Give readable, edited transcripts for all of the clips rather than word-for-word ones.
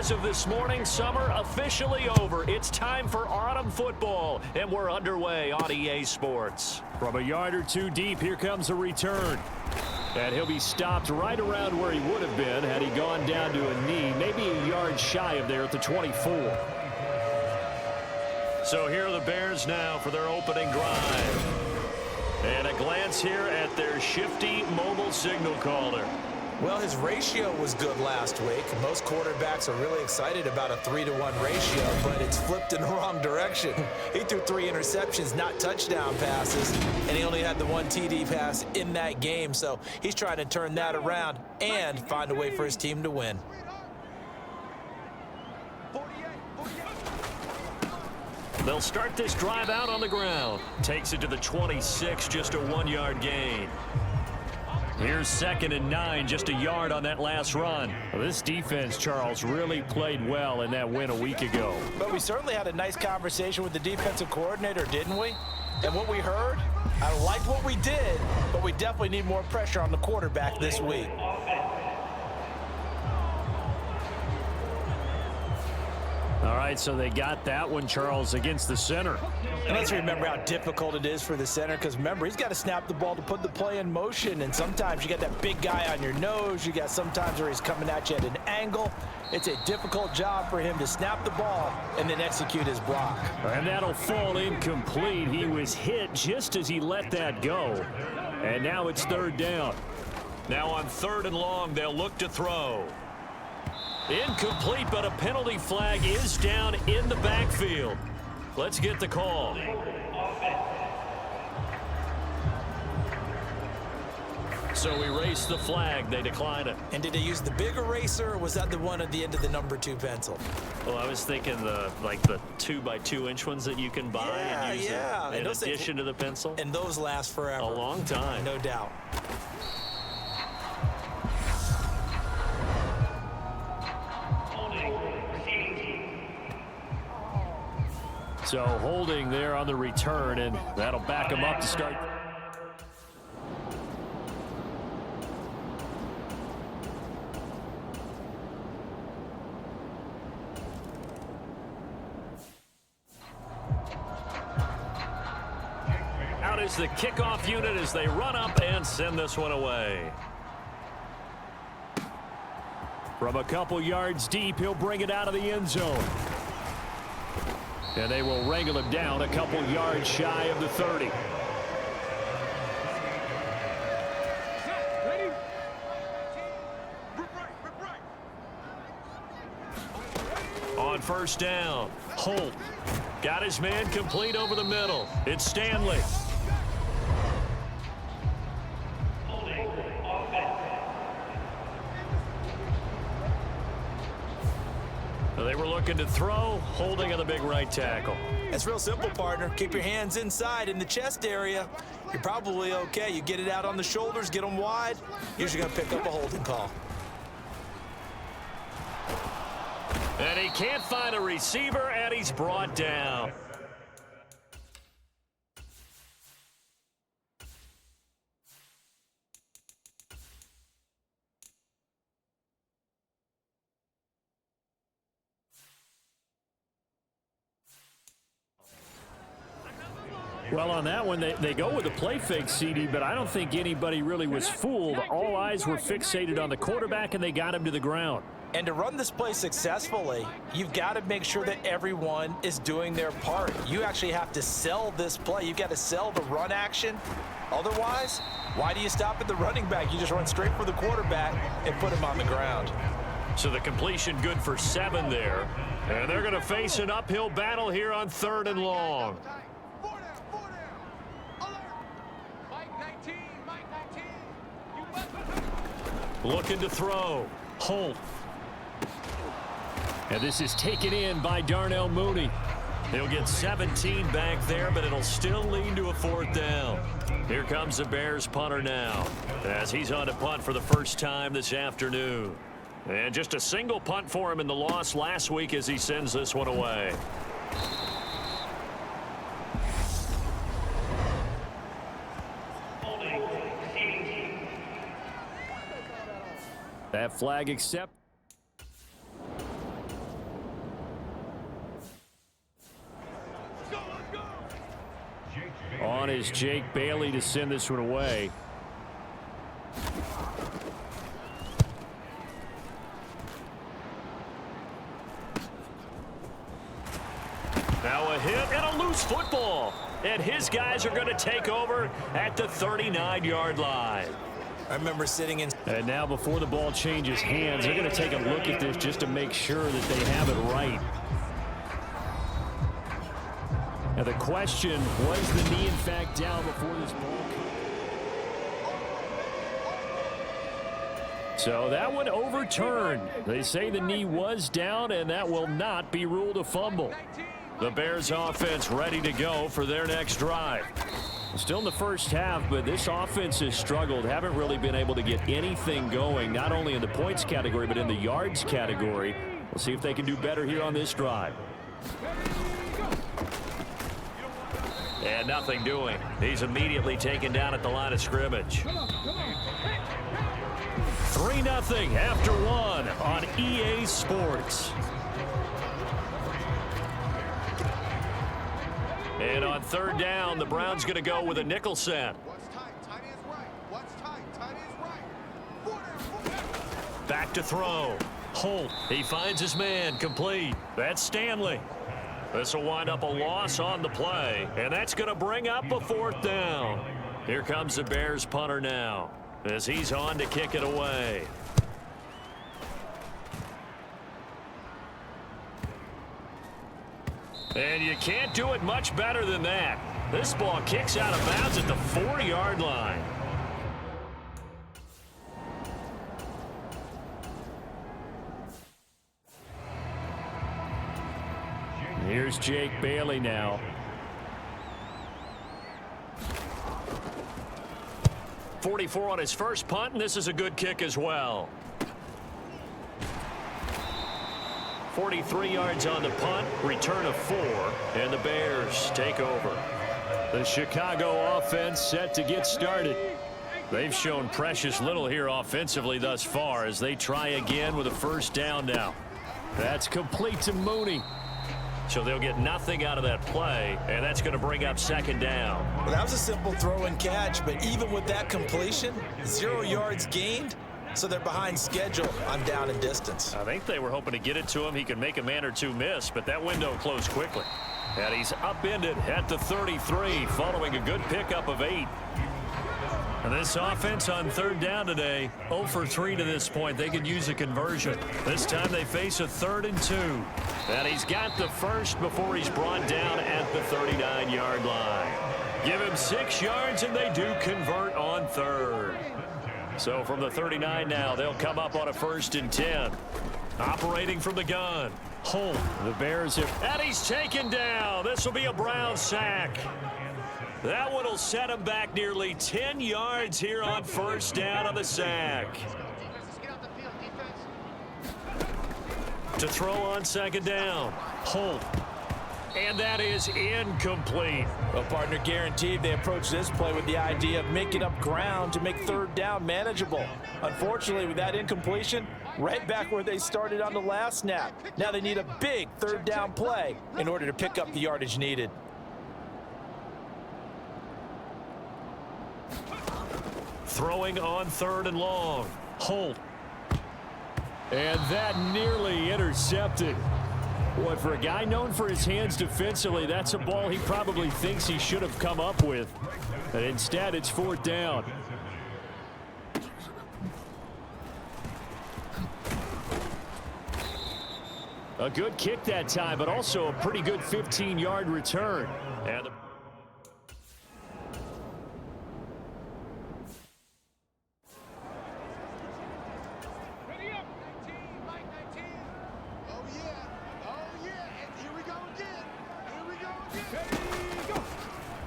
As of this morning, summer officially over. It's time for autumn football, and we're underway on EA Sports. From a yard or two deep, here comes a return. And he'll be stopped right around where he would have been had he gone down to a knee, maybe a yard shy of there at the 24. So here are the Bears now for their opening drive. And a glance here at their shifty mobile signal caller. Well, his ratio was good last week. Most quarterbacks are really excited about a 3-to-1 ratio, but it's flipped in the wrong direction. He threw 3 interceptions, not touchdown passes, and he only had the 1 TD pass in that game. So he's trying to turn that around and find a way for his team to win. They'll start this drive out on the ground. Takes it to the 26, just a 1-yard gain. Here's 2nd and 9, just a yard on that last run. Well, this defense, Charles, really played well in that win a week ago. But we certainly had a nice conversation with the defensive coordinator, didn't we? And what we heard, I liked what we did, but we definitely need more pressure on the quarterback this week. All right, so they got that one, Charles, against the center. And let's remember how difficult it is for the center, because remember, he's got to snap the ball to put the play in motion, and sometimes you got that big guy on your nose. You got sometimes where he's coming at you at an angle. It's a difficult job for him to snap the ball and then execute his block. And that'll fall incomplete. He was hit just as he let that go. And now it's 3rd down. Now on 3rd and long, they'll look to throw. Incomplete, but a penalty flag is down in the backfield. Let's get the call. So we race the flag. They decline it. And did they use the big eraser, or was that the one at the end of the number 2 pencil? Well, I was thinking the 2x2-inch ones that you can buy and use in addition to the pencil. And those last forever. A long time. No doubt. So holding there on the return, and that'll back him up to start. Out is the kickoff unit as they run up and send this one away. From a couple yards deep, he'll bring it out of the end zone. And they will wrangle him down a couple yards shy of the 30. On 1st down, Holt got his man complete over the middle. It's Stanley. They were looking to throw, holding on the big right tackle. It's real simple, partner. Keep your hands inside in the chest area. You're probably okay. You get it out on the shoulders, get them wide. Usually going to pick up a holding call. And he can't find a receiver, and he's brought down. Well, on that one, they go with a play fake, CD, but I don't think anybody really was fooled. All eyes were fixated on the quarterback, and they got him to the ground. And to run this play successfully, you've got to make sure that everyone is doing their part. You actually have to sell this play. You've got to sell the run action. Otherwise, why do you stop at the running back? You just run straight for the quarterback and put him on the ground. So the completion good for 7 there. And they're going to face an uphill battle here on 3rd and long. Looking to throw. Holt. And this is taken in by Darnell Mooney. He'll get 17 back there, but it'll still lead to a 4th down. Here comes the Bears punter now, as he's on to punt for the first time this afternoon. And just a single punt for him in the loss last week as he sends this one away. That flag accept. on is Jake Bailey to send this one away. Now a hit and a loose football. And his guys are going to take over at the 39-yard line. I remember sitting in. And now before the ball changes hands, they're going to take a look at this just to make sure that they have it right. Now the question, was the knee in fact down before this ball? So that one overturned. They say the knee was down, and that will not be ruled a fumble. The Bears offense ready to go for their next drive. Still in the first half, but this offense has struggled. Haven't really been able to get anything going, not only in the points category, but in the yards category. We'll see if they can do better here on this drive. And nothing doing. He's immediately taken down at the line of scrimmage. 3-0 after one on EA Sports. And on third down, the Browns going to go with a nickel set. Back to throw. Holt, he finds his man, complete. That's Stanley. This will wind up a loss on the play, and that's going to bring up a fourth down. Here comes the Bears punter now, as he's on to kick it away. And you can't do it much better than that. This ball kicks out of bounds at the 4-yard line. Here's Jake Bailey now. .44 on his first punt, and this is a good kick as well. 43 yards on the punt, return of 4, and the Bears take over. The Chicago offense set to get started. They've shown precious little here offensively thus far as they try again with a first down now. That's complete to Mooney. So they'll get nothing out of that play, and that's going to bring up second down. Well, that was a simple throw and catch, but even with that completion, 0 yards gained, so they're behind schedule on down and distance. I think they were hoping to get it to him. He could make a man or two miss, but that window closed quickly. And he's upended at the 33 following a good pickup of 8. And this offense on third down today, 0 for 3 to this point. They could use a conversion. This time they face a 3rd and 2. And he's got the first before he's brought down at the 39-yard line. Give him 6 yards, and they do convert on third. So from the 39 now, they'll come up on a 1st and 10. Operating from the gun. Holt, the Bears have... And he's taken down. This will be a Brown sack. That one will set him back nearly 10 yards here on first down on the sack. To throw on second down. Holt. And that is incomplete. Well, partner, guaranteed they approach this play with the idea of making up ground to make third down manageable. Unfortunately, with that incompletion, right back where they started on the last snap. Now they need a big third down play in order to pick up the yardage needed. Throwing on 3rd and long. Holt. And that nearly intercepted. Boy, for a guy known for his hands defensively, that's a ball he probably thinks he should have come up with. And instead, it's 4th down. A good kick that time, but also a pretty good 15-yard return. And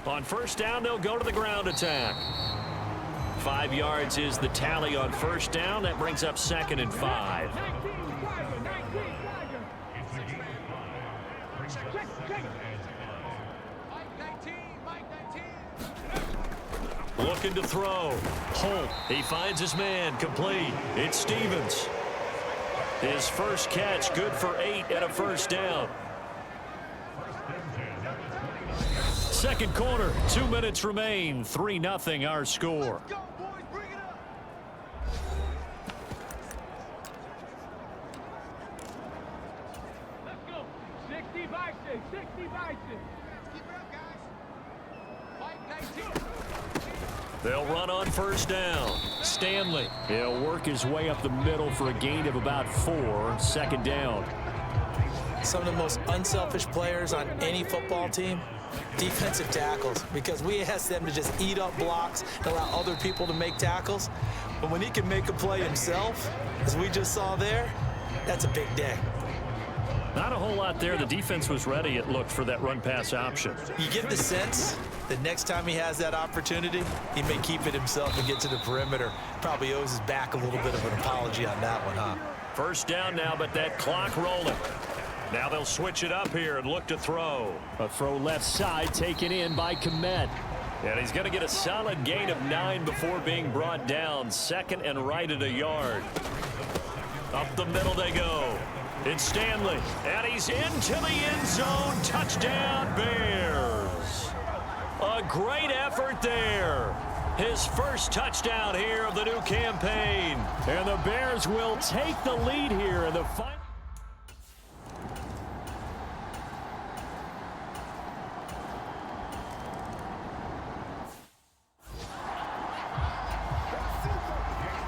on first down, they'll go to the ground attack. 5 yards is the tally on first down. That brings up 2nd and 5. Looking to throw. Holt, he finds his man, complete. It's Stevens. His first catch, good for 8 and a first down. Second quarter, 2 minutes remain. 3-0 our score. They'll run on first down. Stanley. He'll work his way up the middle for a gain of about 4. Second down. Some of the most unselfish players on any football team, defensive tackles, because we ask them to just eat up blocks and allow other people to make tackles. But when he can make a play himself, as we just saw there, that's a big day. Not a whole lot there. The defense was ready, it looked, for that run-pass option. You get the sense that next time he has that opportunity, he may keep it himself and get to the perimeter. Probably owes his back a little bit of an apology on that one, huh? First down now, but that clock rolling. Now they'll switch it up here and look to throw. A throw left side taken in by Komet. And he's going to get a solid gain of 9 before being brought down. Second and right at a yard. Up the middle they go. It's Stanley, and he's into the end zone. Touchdown, Bears. A great effort there. His first touchdown here of the new campaign. And the Bears will take the lead here in the final.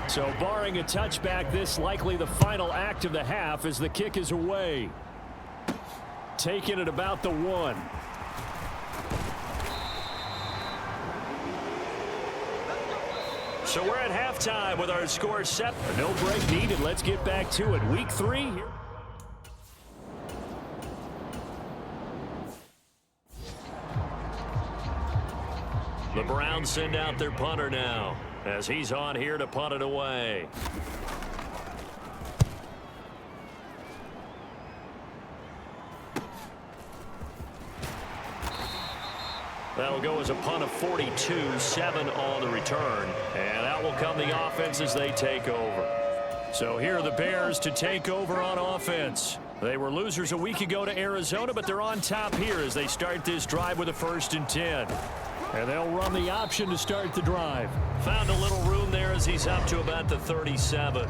So barring a touchback, this likely the final act of the half as the kick is away. Taken at about the 1. So we're at halftime with our score set. No break needed. Let's get back to it. Week 3 here. The Browns send out their punter now, as he's on here to punt it away. That'll go as a punt of 42, 7 on the return. And out will come the offense as they take over. So here are the Bears to take over on offense. They were losers a week ago to Arizona, but they're on top here as they start this drive with a 1st and 10. And they'll run the option to start the drive. Found a little room there as he's up to about the 37.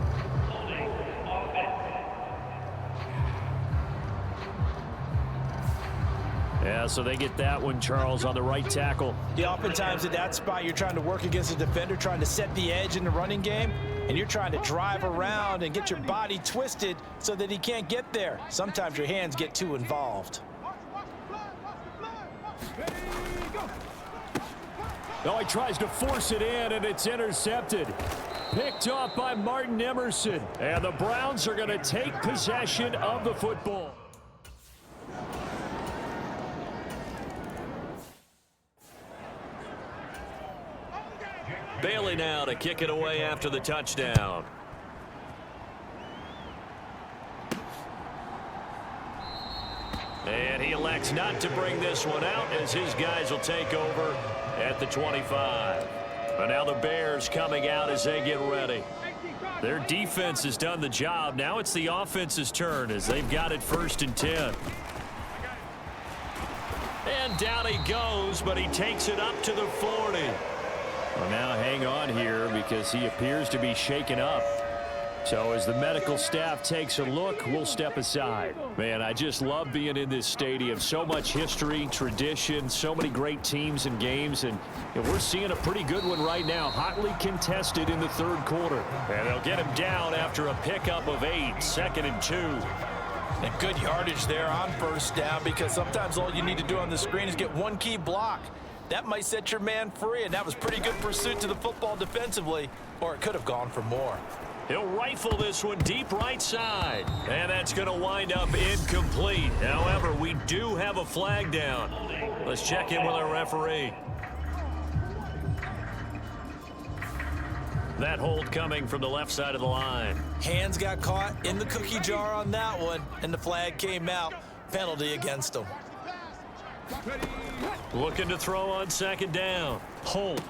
Yeah, so they get that one, Charles, on the right tackle. Yeah, oftentimes at that spot, you're trying to work against a defender, trying to set the edge in the running game, and you're trying to drive around and get your body twisted so that he can't get there. Sometimes your hands get too involved. No, he tries to force it in, and it's intercepted. Picked off by Martin Emerson. And the Browns are going to take possession of the football. Bailey now to kick it away after the touchdown. And he elects not to bring this one out as his guys will take over at the 25. But now the Bears coming out as they get ready. Their defense has done the job. Now it's the offense's turn as they've got it 1st and 10. And down he goes, but he takes it up to the 40. Well, now hang on here because he appears to be shaken up. So as the medical staff takes a look, we'll step aside. Man, I just love being in this stadium. So much history, tradition, so many great teams and games. And we're seeing a pretty good one right now. Hotly contested in the 3rd quarter. And they'll get him down after a pickup of 8. 2nd and 2. And good yardage there on 1st down because sometimes all you need to do on the screen is get one key block. That might set your man free, and that was pretty good pursuit to the football defensively, or it could have gone for more. He'll rifle this one deep right side. And that's going to wind up incomplete. However, we do have a flag down. Let's check in with our referee. That hold coming from the left side of the line. Hands got caught in the cookie jar on that one, and the flag came out. Penalty against him. Looking to throw on 2nd down. Holt.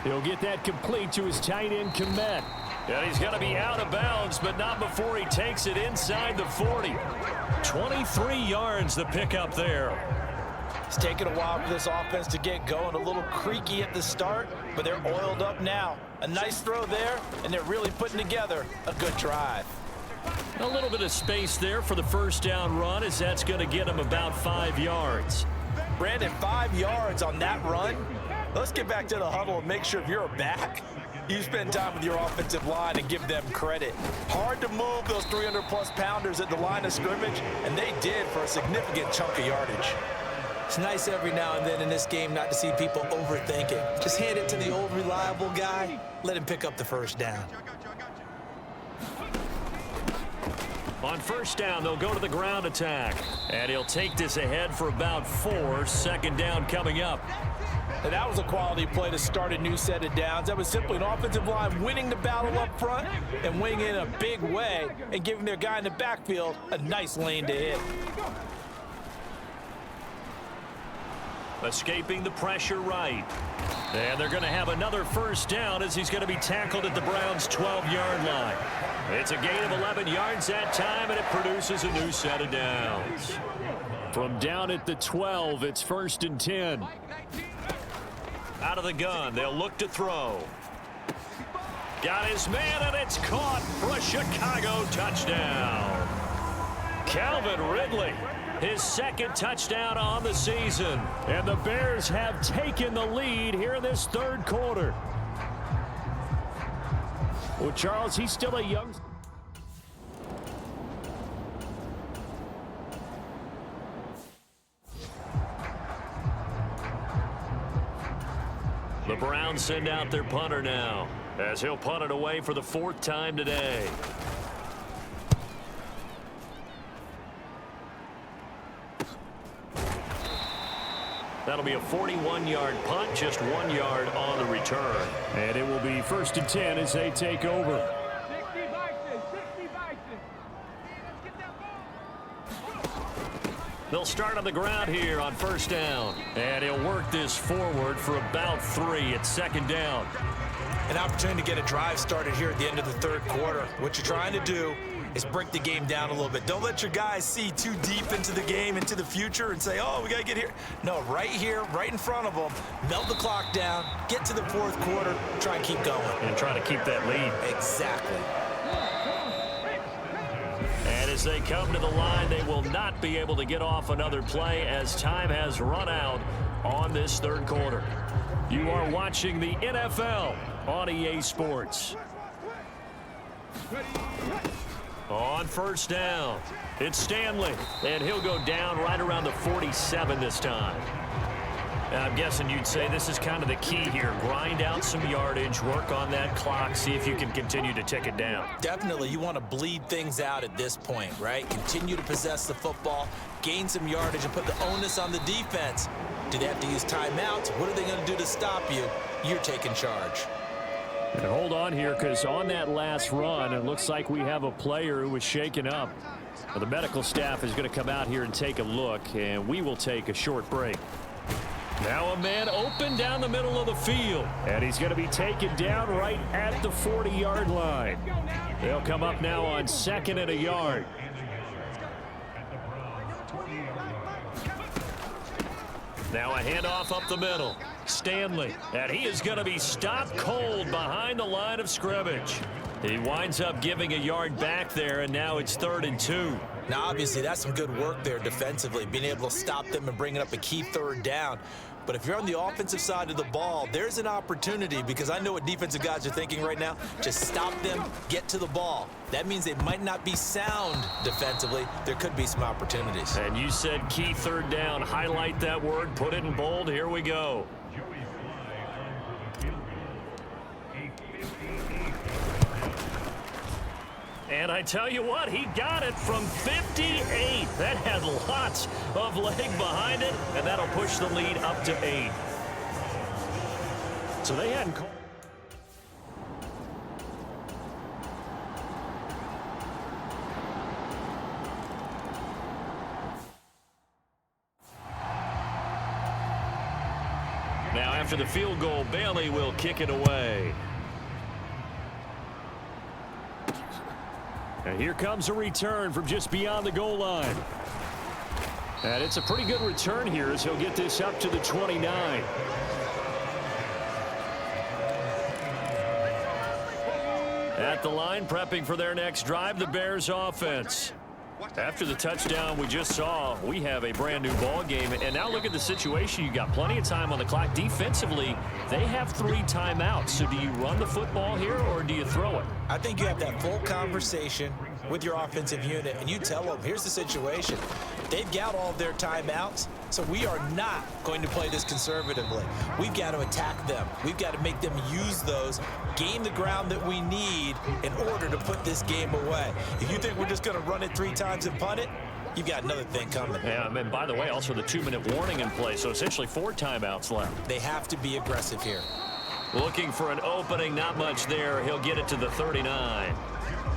He'll get that complete to his tight end, Komet. And he's going to be out of bounds, but not before he takes it inside the 40. 23 yards the pickup there. It's taken a while for this offense to get going. A little creaky at the start, but they're oiled up now. A nice throw there, and they're really putting together a good drive. A little bit of space there for the first down run, as that's going to get them about 5 yards. Brandon, 5 yards on that run. Let's get back to the huddle and make sure if you're a back, you spend time with your offensive line and give them credit. Hard to move those 300-plus pounders at the line of scrimmage, and they did for a significant chunk of yardage. It's nice every now and then in this game not to see people overthink it. Just hand it to the old reliable guy. Let him pick up the first down. On first down, they'll go to the ground attack. And he'll take this ahead for about 4. Second down coming up. And that was a quality play to start a new set of downs. That was simply an offensive line winning the battle up front and winning in a big way and giving their guy in the backfield a nice lane to hit. Escaping the pressure right. And they're going to have another first down as he's going to be tackled at the Browns' 12-yard line. It's a gain of 11 yards that time, and it produces a new set of downs. From down at the 12, it's 1st and 10. Out of the gun, they'll look to throw. Got his man, and it's caught for a Chicago touchdown. Calvin Ridley, his second touchdown on the season. And the Bears have taken the lead here in this third quarter. Well, Charles, he's still a young... The Browns send out their punter now, as he'll punt it away for the 4th time today. That'll be a 41-yard punt, just 1 yard on the return. And it will be 1st and 10 as they take over. They'll start on the ground here on first down. And he'll work this forward for about 3 at 2nd down. An opportunity to get a drive started here at the end of the third quarter. What you're trying to do is break the game down a little bit. Don't let your guys see too deep into the game, into the future, and say, oh, we got to get here. No, right here, right in front of them, melt the clock down, get to the 4th quarter, try and keep going. And try to keep that lead. Exactly. And as they come to the line, they will not be able to get off another play as time has run out on this third quarter. You are watching the NFL on EA Sports. On first down, it's Stanley, and he'll go down right around the 47 this time. I'm guessing you'd say this is kind of the key here. Grind out some yardage, work on that clock, see if you can continue to tick it down. Definitely, you want to bleed things out at this point, right? Continue to possess the football, gain some yardage, and put the onus on the defense. Do they have to use timeouts? What are they going to do to stop you? You're taking charge. And hold on here, because on that last run, it looks like we have a player who was shaken up. Well, the medical staff is going to come out here and take a look, and we will take a short break. Now a man open down the middle of the field, and he's going to be taken down right at the 40-yard line. They'll come up now on 2nd and a yard. Now a handoff up the middle. Stanley, and he is going to be stopped cold behind the line of scrimmage. He winds up giving a yard back there, and now it's 3rd and 2. Now, obviously, that's some good work there defensively, being able to stop them and bringing up a key 3rd down. But if you're on the offensive side of the ball, there's an opportunity, because I know what defensive guys are thinking right now. Just stop them, get to the ball. That means they might not be sound defensively. There could be some opportunities. And you said key 3rd down. Highlight that word, put it in bold. Here we go. And I tell you what, he got it from 58. That had lots of leg behind it, and that'll push the lead up to 8. So they hadn't called. Now after the field goal, Bailey will kick it away. And here comes a return from just beyond the goal line. And it's a pretty good return here as he'll get this up to the 29. At the line, prepping for their next drive, the Bears offense. After the touchdown we just saw, we have a brand new ball game. And now look at the situation. You got plenty of time on the clock. Defensively, they have 3 timeouts. So do you run the football here or do you throw it? I think you have that full conversation with your offensive unit, and you tell them, here's the situation. They've got all of their timeouts, so we are not going to play this conservatively. We've got to attack them. We've got to make them use those, gain the ground that we need in order to put this game away. If you think we're just going to run it 3 times and punt it, you've got another thing coming. Yeah, and by the way, also the 2-minute warning in play, so essentially 4 timeouts left. They have to be aggressive here. Looking for an opening, not much there. He'll get it to the 39.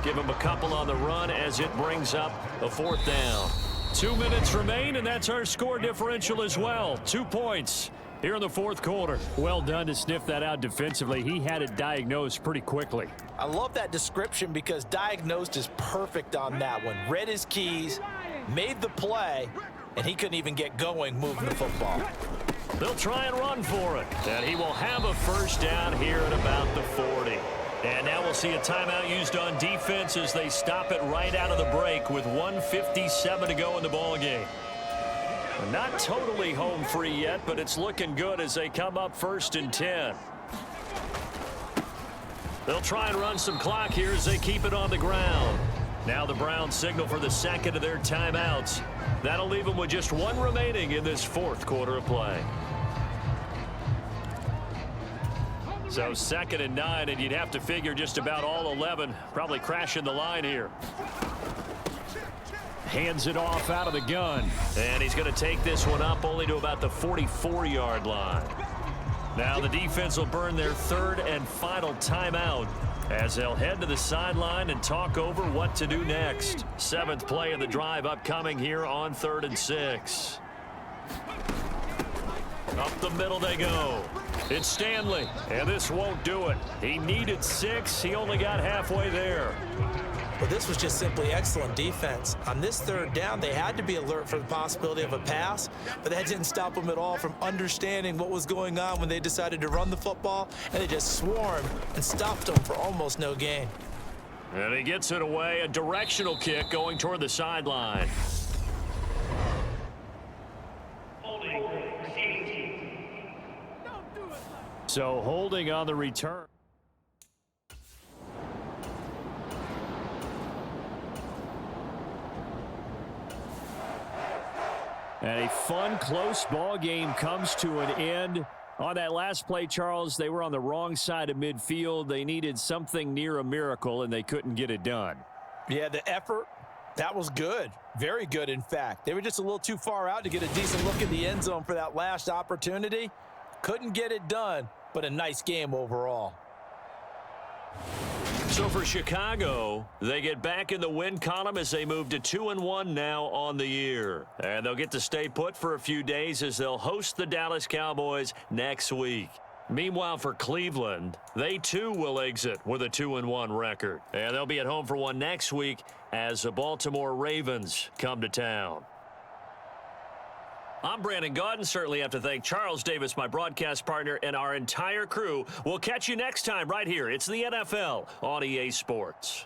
Give him a couple on the run as it brings up a 4th down. 2 minutes remain, and that's our score differential as well. 2 points here in the 4th quarter. Well done to sniff that out defensively. He had it diagnosed pretty quickly. I love that description because diagnosed is perfect on that one. Read his keys, made the play, and he couldn't even get going moving the football. They'll try and run for it. And he will have a 1st down here at about the 40. And now we'll see a timeout used on defense as they stop it right out of the break with 1:57 to go in the ballgame. Not totally home free yet, but it's looking good as they come up 1st and 10. They'll try and run some clock here as they keep it on the ground. Now the Browns signal for the 2nd of their timeouts. That'll leave them with just 1 remaining in this 4th quarter of play. So 2nd and 9, and you'd have to figure just about all 11 probably crashing the line here. Hands it off out of the gun. And he's going to take this one up only to about the 44-yard line. Now the defense will burn their 3rd and final timeout as they'll head to the sideline and talk over what to do next. 7th play of the drive upcoming here on 3rd and 6. Up the middle they go. It's Stanley, and this won't do it. He needed 6. He only got halfway there. Well, this was just simply excellent defense. On this 3rd down, they had to be alert for the possibility of a pass, but that didn't stop them at all from understanding what was going on when they decided to run the football, and they just swarmed and stopped them for almost no gain. And he gets it away, a directional kick going toward the sideline. So holding on the return. And a fun, close ball game comes to an end. On that last play, Charles, they were on the wrong side of midfield. They needed something near a miracle, and they couldn't get it done. Yeah, the effort, that was good. Very good, in fact. They were just a little too far out to get a decent look in the end zone for that last opportunity. Couldn't get it done, but a nice game overall. So for Chicago, they get back in the win column as they move to 2-1 now on the year. And they'll get to stay put for a few days as they'll host the Dallas Cowboys next week. Meanwhile, for Cleveland, they too will exit with a 2-1 record. And they'll be at home for one next week as the Baltimore Ravens come to town. I'm Brandon Gaudin. Certainly have to thank Charles Davis, my broadcast partner, and our entire crew. We'll catch you next time right here. It's the NFL on EA Sports.